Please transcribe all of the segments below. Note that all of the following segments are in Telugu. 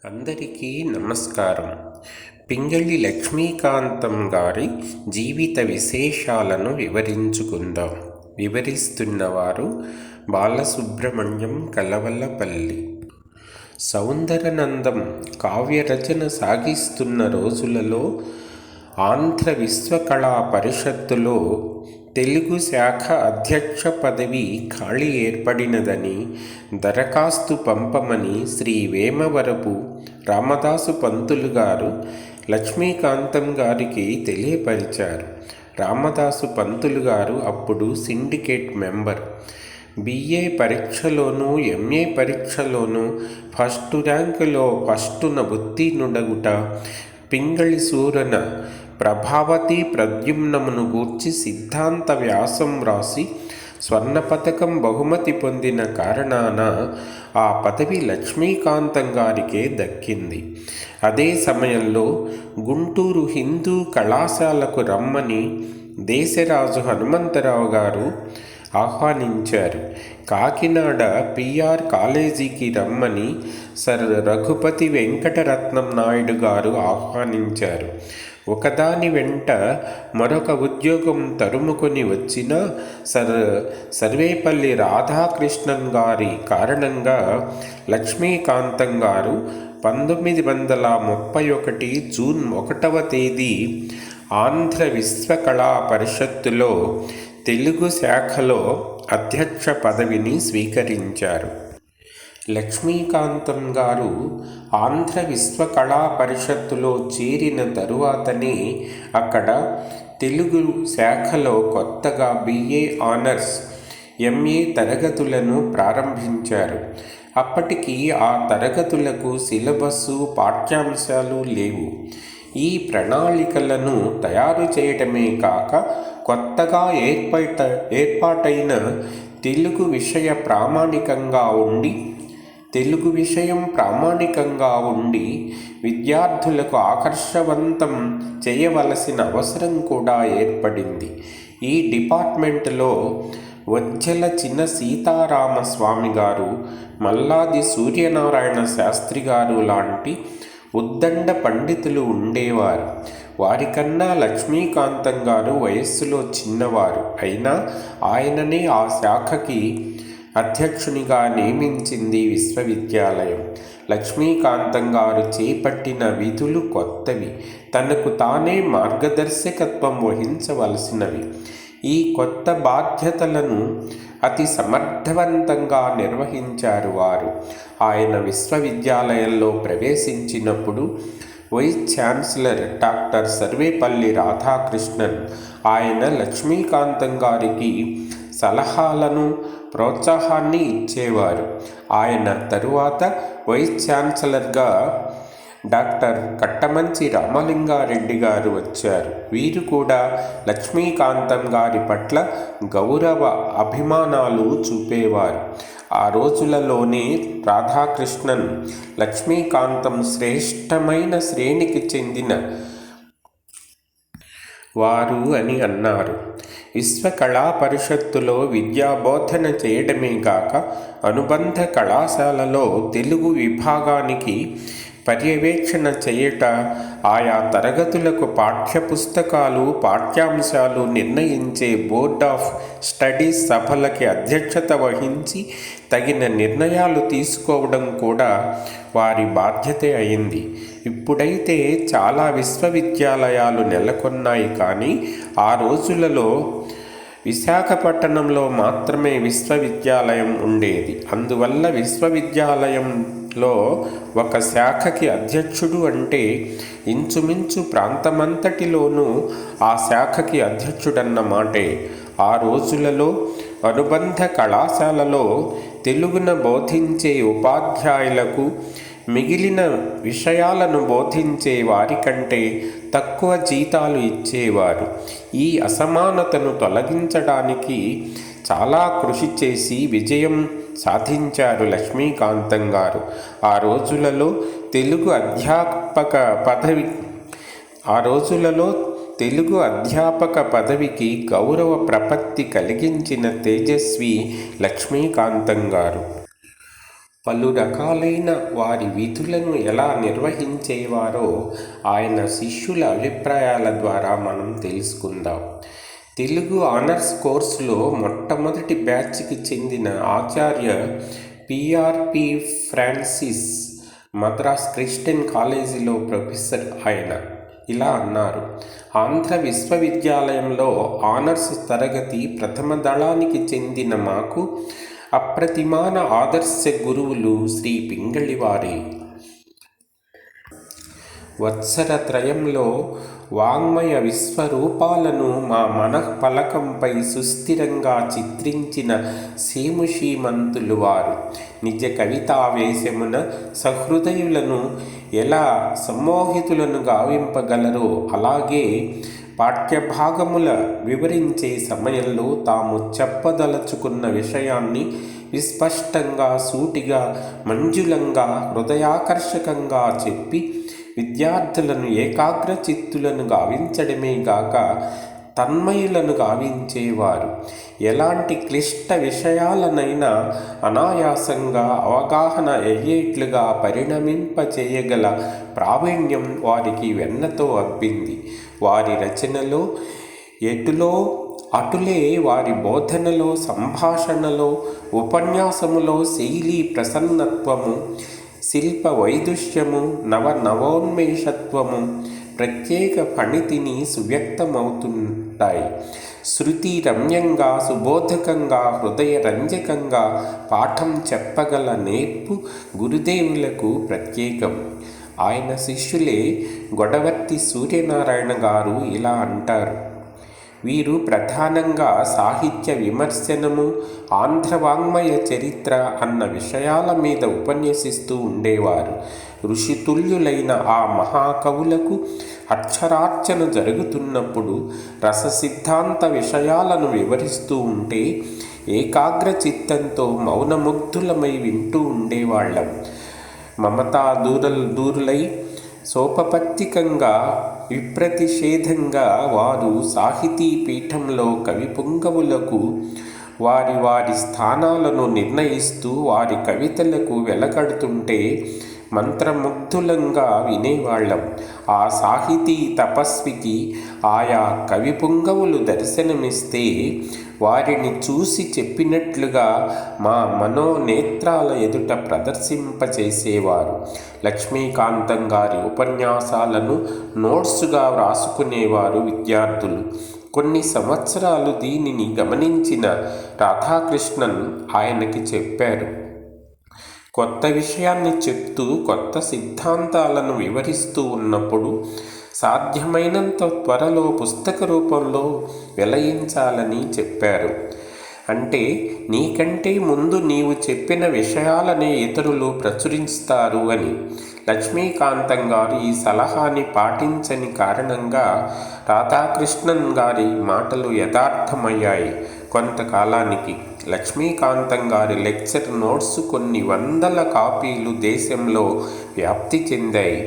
అందరికీ నమస్కారం. పింగళి లక్ష్మీకాంతం గారి జీవిత విశేషాలను వివరించుకుందాం. వివరిస్తున్నవారు బాలసుబ్రహ్మణ్యం కలవలపల్లి. సౌందరనందం కావ్యరచన సాగిస్తున్న రోజులలో ఆంధ్ర విశ్వకళా పరిషత్తులో తెలుగు శాఖ అధ్యక్ష పదవి ఖాళీ ఏర్పడినదని దరఖాస్తు పంపమని శ్రీ వేమవరపు రామదాసు పంతులు గారు లక్ష్మీకాంతం గారికి తెలియపరిచారు. రామదాసు పంతులు గారు అప్పుడు సిండికేట్ మెంబర్. బిఏ పరీక్షలోనూ ఎంఏ పరీక్షలోనూ ఫస్టు ర్యాంకులో ఫస్టున ఉత్తీర్ణుడగుట, పింగళి సూరన ప్రభావతి ప్రద్యుమ్నమును గూర్చి సిద్ధాంత వ్యాసం వ్రాసి స్వర్ణ పథకం బహుమతి పొందిన కారణాన ఆ పదవి లక్ష్మీకాంతం గారికే దక్కింది. అదే సమయంలో గుంటూరు హిందూ కళాశాలకు రమ్మని దేశరాజు హనుమంతరావు గారు ఆహ్వానించారు. కాకినాడ పిఆర్ కాలేజీకి రమ్మని సర్ రఘుపతి వెంకటరత్నం నాయుడు గారు ఆహ్వానించారు. ఒకదాని వెంట మరొక ఉద్యోగం తరుముకొని వచ్చిన సర్వేపల్లి రాధాకృష్ణన్ గారి కారణంగా లక్ష్మీకాంతం గారు 1931 జూన్ 1వ తేదీ ఆంధ్ర విశ్వకళా పరిషత్తులో తెలుగు శాఖలో అధ్యక్ష పదవిని స్వీకరించారు. లక్ష్మీకాంతం గారు ఆంధ్ర విశ్వకళా పరిషత్తులో చేరిన తరువాతనే అక్కడ తెలుగు శాఖలో కొత్తగా బిఏ ఆనర్స్, ఎంఏ తరగతులను ప్రారంభించారు. అప్పటికి ఆ తరగతులకు సిలబస్సు, పాఠ్యాంశాలు లేవు. ఈ ప్రణాళికలను తయారు చేయటమే కాక కొత్తగా ఏర్పాటైన తెలుగు విషయం ప్రామాణికంగా ఉండి విద్యార్థులకు ఆకర్షవంతం చేయవలసిన అవసరం కూడా ఏర్పడింది. ఈ డిపార్ట్మెంటులో వజ్జల చిన్న సీతారామస్వామి గారు, మల్లాది సూర్యనారాయణ శాస్త్రి గారు లాంటి ఉద్దండ పండితులు ఉండేవారు. వారికన్నా లక్ష్మీకాంతం గారు వయస్సులో చిన్నవారు. అయినా ఆయననే ఆ శాఖకి అధ్యక్షునిగా నియమించింది విశ్వవిద్యాలయం. లక్ష్మీకాంతం గారు చేపట్టిన విధులు కొత్తవి, తనకు తానే మార్గదర్శకత్వం వహించవలసినవి. ఈ కొత్త బాధ్యతలను అతి సమర్థవంతంగా నిర్వహించారు వారు. ఆయన విశ్వవిద్యాలయంలో ప్రవేశించినప్పుడు vice chancellor doctor Sarvepalli Radhakrishnan ఆయన లక్ష్మీకాంతం గారికి సలహాలను, ప్రోత్సాహాన్ని ఇచ్చేవారు. ఆయన తరువాత వైస్ ఛాన్సలర్గా డాక్టర్ కట్టమంచి రామలింగారెడ్డి గారు వచ్చారు. వీరు కూడా లక్ష్మీకాంతం గారి పట్ల గౌరవ అభిమానాలు చూపేవారు. ఆ రోజులలోనే రాధాకృష్ణన్ లక్ష్మీకాంతం శ్రేష్టమైన శ్రేణికి చెందిన వారు అని అన్నారు. విశ్వకళా పరిషత్తులో విద్యాబోధన చేయడమే కాక అనుబంధ కళాశాలలో తెలుగు విభాగానికి పర్యవేక్షణ చేయుట, ఆయా తరగతులకు పాఠ్యపుస్తకాలు, పాఠ్యాంశాలు నిర్ణయించే బోర్డ్ ఆఫ్ స్టడీస్ సభలకి అధ్యక్షత వహించి తగిన నిర్ణయాలు తీసుకోవడం కూడా వారి బాధ్యతే అయింది. ఇప్పుడైతే చాలా విశ్వవిద్యాలయాలు నెలకొన్నాయి, కానీ ఆ రోజులలో విశాఖపట్నంలో మాత్రమే విశ్వవిద్యాలయం ఉండేది. అందువల్ల విశ్వవిద్యాలయంలో ఒక శాఖకి అధ్యక్షుడు అంటే ఇంచుమించు ప్రాంతమంతటిలోనూ ఆ శాఖకి అధ్యక్షుడన్న మాటే. ఆ రోజులలో అనుబంధ కళాశాలలో తెలుగును బోధించే ఉపాధ్యాయులకు మిగిలిన విషయాలను బోధించే వారికంటే తక్కువ జీతాలు ఇచ్చేవారు. ఈ అసమానతను తొలగించడానికి చాలా కృషి చేసి విజయం సాధించారు లక్ష్మీకాంతం గారు. ఆ రోజులలో తెలుగు అధ్యాపక పదవికి గౌరవ ప్రపత్తి కలిగించిన తేజస్వి లక్ష్మీకాంతం గారు. పలు రకాలైన వారి విధులను ఎలా నిర్వహించేవారో ఆయన శిష్యుల అభిప్రాయాల ద్వారా మనం తెలుసుకుందాం. తెలుగు ఆనర్స్ కోర్సులో మొట్టమొదటి బ్యాచ్కి చెందిన ఆచార్య పిఆర్పి ఫ్రాన్సిస్ మద్రాస్ క్రిస్టియన్ కాలేజీలో ప్రొఫెసర్. ఆయన ఇలా అన్నారు: ఆంధ్ర విశ్వవిద్యాలయంలో ఆనర్స్ తరగతి ప్రథమ దళానికి చెందిన మాకు అప్రతిమాన ఆదర్శ గురువులు శ్రీ పింగళివారే. వత్సరత్రయంలో వాంగ్మయ విశ్వరూపాలను మా మనఃపలకంపై సుస్థిరంగా చిత్రించిన సేముషీమంతులు వారు. నిజ కవితావేశమున సహృదయులను ఎలా సమ్మోహితులను గావింపగలరో అలాగే పాఠ్యభాగముల వివరించే సమయంలో తాము చెప్పదలుచుకున్న విషయాన్ని విస్పష్టంగా, సూటిగా, మంజులంగా, హృదయాకర్షకంగా చెప్పి విద్యార్థులను ఏకాగ్ర చిత్తులను గావించడమే గాక తన్మయులను గావించేవారు. ఎలాంటి క్లిష్ట విషయాలనైనా అనాయాసంగా అవగాహన అయ్యేట్లుగా పరిణమింపచేయగల ప్రావీణ్యం వారికి వెన్నతో అబ్బింది. వారి రచనలో ఎటులో అటులే వారి బోధనలో, సంభాషణలో, ఉపన్యాసములో శైలీ ప్రసన్నత్వము, శిల్ప వైదుష్యము, నవోన్మేషత్వము, ప్రత్యేక ఫణితిని సువ్యక్తమవుతుంటాయి. శృతి రమ్యంగా, సుబోధకంగా, హృదయరంజకంగా పాఠం చెప్పగల నేర్పు గురుదేవులకు ప్రత్యేకం. ఆయన శిష్యులే గొడవర్తి సూర్యనారాయణ గారు ఇలా అంటారు: వీరు ప్రధానంగా సాహిత్య విమర్శనము, ఆంధ్ర వాంగ్మయ చరిత్ర అన్న విషయాల మీద ఉపన్యసిస్తూ ఉండేవారు. ఋషితుల్యులైన ఆ మహాకవులకు అక్షరార్చన జరుగుతున్నప్పుడు రససిద్ధాంత విషయాలను వివరిస్తూ ఉంటే ఏకాగ్ర చిత్తంతో మౌనముగ్ధులమై వింటూ ఉండేవాళ్ళం. మమతా దూరులై సోపపత్తికంగా, విప్రతిషేధంగా వారు సాహితీ పీఠంలో కవి పుంగవులకు వారి వారి స్థానాలను నిర్ణయిస్తూ వారి కవితలకు వెలకడుతుంటే మంత్రముగ్ధులంగా వినేవాళ్ళం. ఆ సాహితీ తపస్వికి ఆయా కవి పుంగవులు దర్శనమిస్తే వారిని చూసి చెప్పినట్లుగా మా మనోనేత్రాల ఎదుట ప్రదర్శింపచేసేవారు. లక్ష్మీకాంతం గారి ఉపన్యాసాలను నోట్సుగా వ్రాసుకునేవారు విద్యార్థులు. కొన్ని సంవత్సరాలు దీనిని గమనించిన రాధాకృష్ణన్ ఆయనకి చెప్పారు: కొత్త విషయాన్ని చెప్తూ కొత్త సిద్ధాంతాలను వివరిస్తూ ఉన్నప్పుడు సాధ్యమైనంత త్వరలో పుస్తక రూపంలో వెలయించాలని చెప్పారు. అంటే నీకంటే ముందు నీవు చెప్పిన విషయాలనే ఇతరులు ప్రచురిస్తారు అని. లక్ష్మీకాంతం గారు ఈ సలహాని పాటించని కారణంగా రాధాకృష్ణన్ గారి మాటలు యథార్థమయ్యాయి. కొంతకాలానికి లక్ష్మీకాంతం గారి లెక్చర్ నోట్స్ కొన్ని వందల కాపీలు దేశంలో వ్యాప్తి చెందాయి.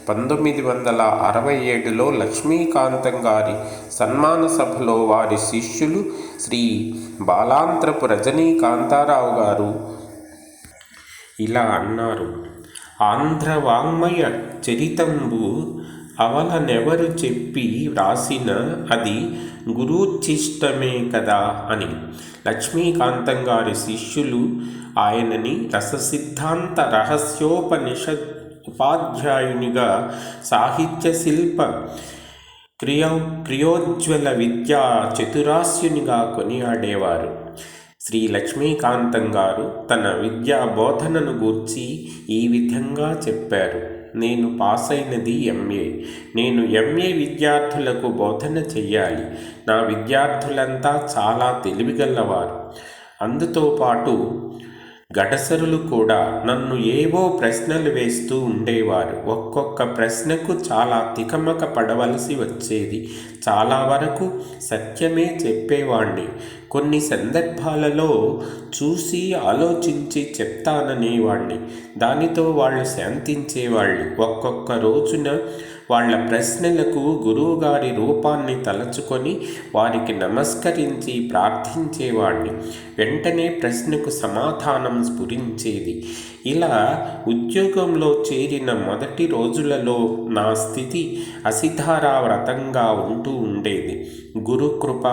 1967లో లక్ష్మీకాంతం గారి సన్మాన సభలో వారి శిష్యులు శ్రీ బాలాంత్రపు రజనీకాంతారావు గారు ఇలా అన్నారు: ఆంధ్ర వాంగ్మయ చరితంబు అవలనెవరు చెప్పి వ్రాసిన అది గురూచ్చిష్టమే కదా అని. లక్ష్మీకాంతం గారి శిష్యులు ఆయనని రససిద్ధాంత రహస్యోపనిషత్ ఉపాధ్యాయునిగా, సాహిత్య శిల్ప క్రియోజ్వల విద్యా చతురాస్యునిగా కొనియాడేవారు. శ్రీ లక్ష్మీకాంతం గారు తన విద్యా బోధనను గూర్చి ఈ విధంగా చెప్పారు: నేను పాస్ అయినది ఎంఏ. నేను ఎంఏ విద్యార్థులకు బోధన చెయ్యాలి. నా విద్యార్థులంతా చాలా తెలివిగలవారు. అందుతో పాటు గడసరులు కూడా నన్ను ఏవో ప్రశ్నలు వేస్తూ ఉండేవారు. ఒక్కొక్క ప్రశ్నకు చాలా తికమక పడవలసి వచ్చేది. చాలా వరకు సత్యమే చెప్పేవాణ్ణి. కొన్ని సందర్భాలలో చూసి ఆలోచించి చెప్తాననేవాణ్ణి. దానితో వాళ్ళు శాంతించేవాళ్ళు. ఒక్కొక్క రోజున వాళ్ళ ప్రశ్నలకు గురువుగారి రూపాన్ని తలచుకొని వారికి నమస్కరించి ప్రార్థించేవాడిని. వెంటనే ప్రశ్నకు సమాధానం స్ఫురించేది. ఇలా ఉద్యోగంలో చేరిన మొదటి రోజులలో నా స్థితి అసిధారా వ్రతంగా ఉంటూ ఉండేది. గురుకృప,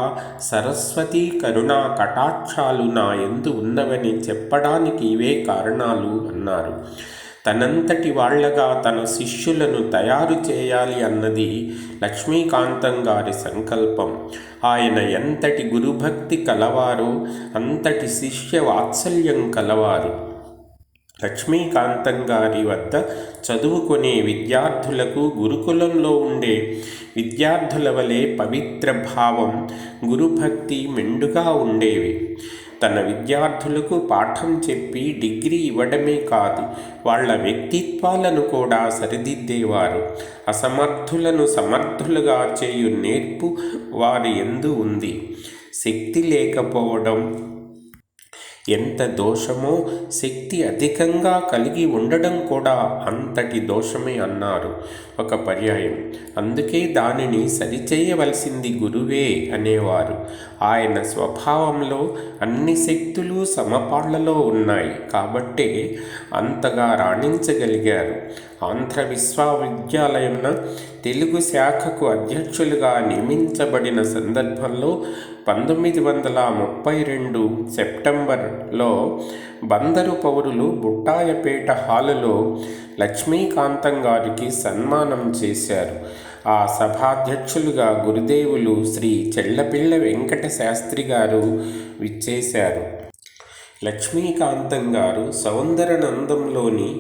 సరస్వతి కరుణా కటాక్షాలు నా యందు ఉన్నవని చెప్పడానికి ఇవే కారణాలు అన్నారు. తనంతటి వాళ్లగా తన శిష్యులను తయారు చేయాలి అన్నది లక్ష్మీకాంతం గారి సంకల్పం. ఆయన ఎంతటి గురుభక్తి కలవారో అంతటి శిష్య వాత్సల్యం కలవారు. లక్ష్మీకాంతం గారి వద్ద చదువుకునే విద్యార్థులకు గురుకులంలో ఉండే విద్యార్థుల వలె పవిత్ర భావం, గురుభక్తి మెండుగా ఉండేవి. తన విద్యార్థులకు పాఠం చెప్పి డిగ్రీ ఇవ్వడమే కాదు, వాళ్ళ వ్యక్తిత్వాలను కూడా సరిదిద్దేవారు. అసమర్థులను సమర్థులుగా చేయు నేర్పు వారి యందు ఉంది. శక్తి లేకపోవడం ఎంత దోషమో, శక్తి అధికంగా కలిగి ఉండడం కూడా అంతటి దోషమే అన్నారు ఒక పర్యాయం. అందుకే దానిని సరిచేయవలసింది గురువే అనేవారు. ఆయన స్వభావంలో అన్ని శక్తులు సమపాళ్లలో ఉన్నాయి కాబట్టే అంతగా రాణించగలిగారు. ఆంధ్ర విశ్వవిద్యాలయం తెలుగు శాఖకు అధ్యక్షులుగా నియమించబడిన సందర్భంలో 1932 సెప్టెంబర్లో బందరు పౌరులు బుట్టాయపేట హాలులో లక్ష్మీకాంతం గారికి సన్మానం చేశారు. ఆ సభాధ్యక్షులుగా గురుదేవులు శ్రీ చెళ్లపిళ్ల వెంకట శాస్త్రి గారు విచ్చేశారు. లక్ష్మీకాంతం గారు సౌందరనందంలోని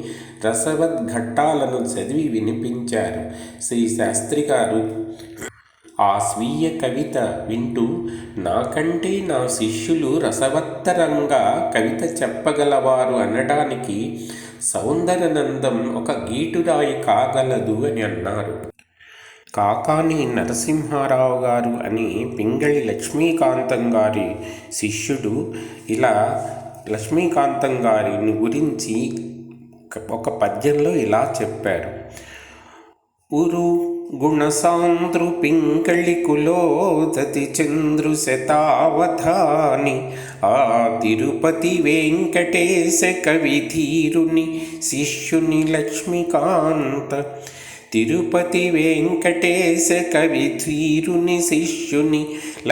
రసవద్ఘట్టాలను చదివి వినిపించారు. శ్రీ శాస్త్రి గారు ఆ స్వీయ కవిత వింటూ, నాకంటే నా శిష్యులు రసవత్తరంగా కవిత చెప్పగలవారు అనడానికి సౌందరనందం ఒక గీటురాయి కాగలదు అని అన్నారు. కాకాని నరసింహారావు గారు అని పింగళి లక్ష్మీకాంతం గారి శిష్యుడు ఇలా లక్ష్మీకాంతం గారిని గురించి ఒక పద్యంలో ఇలా చెప్పారు. ఉరు గుణసాంద్రు పింగళి కులోదతి చంద్రు శతావధాని ఆ తిరుపతి వెంకటేశ కవిధీరుని శిష్యుని లక్ష్మీకాంత. తిరుపతి వెంకటేశ కవిధీరుని శిష్యుని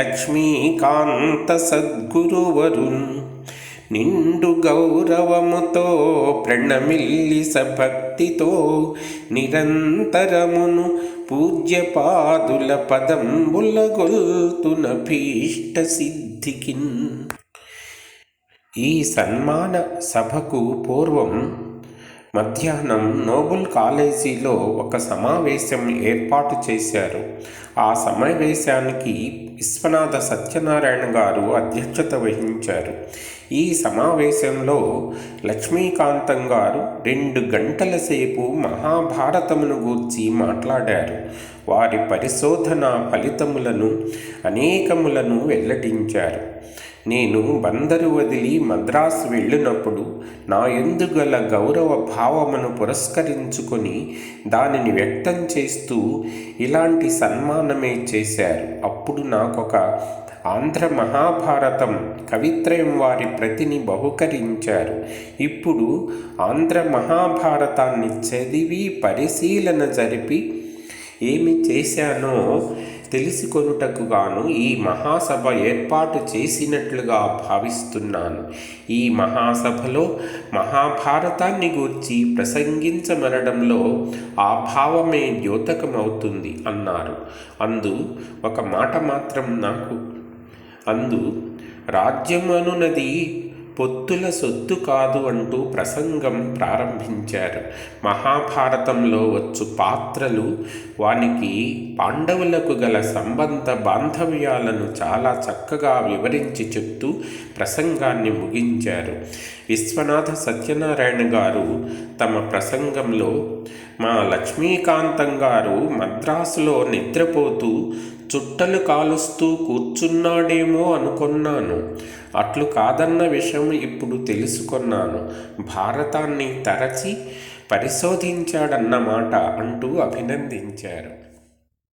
లక్ష్మీకాంత సద్గురువరున్ నిండు గౌరవముతో ప్రణమిల్లి సభక్తితో నిరంతరమును పూజ్యపాదుల పదంబుల గొల్తున భీష్ట సిద్ధికిన్. ఈ సన్మాన సభకు పూర్వం మధ్యాహ్నం నోబుల్ కాలేజీలో ఒక సమావేశం ఏర్పాటు చేశారు. ఆ సమావేశానికి విశ్వనాథ సత్యనారాయణ గారు అధ్యక్షత వహించారు. ఈ సమావేశంలో లక్ష్మీకాంతం గారు 2 గంటల సేపు మహాభారతమును గూర్చి మాట్లాడారు. వారి పరిశోధన ఫలితములను అనేకములను వెల్లడించారు. నేను బందరు వదిలి మద్రాసు వెళ్ళినప్పుడు నా యందు గల గౌరవ భావమును పురస్కరించుకొని దానిని వ్యక్తం చేస్తూ ఇలాంటి సన్మానమే చేశారు. అప్పుడు నాకొక ఆంధ్ర మహాభారతం కవిత్రయం వారి ప్రతిని బహుకరించారు. ఇప్పుడు ఆంధ్ర మహాభారతాన్ని చదివి పరిశీలన జరిపి ఏమి చేశానో తెలుసుకొనుటకు గాను ఈ మహాసభ ఏర్పాటు చేసినట్లుగా భావిస్తున్నాను. ఈ మహాసభలో మహాభారతాన్ని గూర్చి ప్రసంగించమనడంలో ఆ భావమే ద్యోతకమవుతుంది అన్నారు. అందు ఒక మాట మాత్రం రాజ్యమనునది పొత్తుల సొత్తు కాదు అంటూ ప్రసంగం ప్రారంభించారు. మహాభారతంలో వచ్చు పాత్రలు వానికి పాండవులకు గల సంబంధ బాంధవ్యాలను చాలా చక్కగా వివరించి చెప్తూ ప్రసంగాన్ని ముగించారు. విశ్వనాథ సత్యనారాయణ గారు తమ ప్రసంగంలో, మా లక్ష్మీకాంతం గారు మద్రాసులో నిద్రపోతూ చుట్టలు కాలుస్తూ కూర్చున్నాడేమో అనుకున్నాను. అట్లు కాదన్న విషయం ఇప్పుడు తెలుసుకొన్నాను. భారతాన్ని తరచి పరిశోధించాడన్నమాట అంటూ అభినందించారు.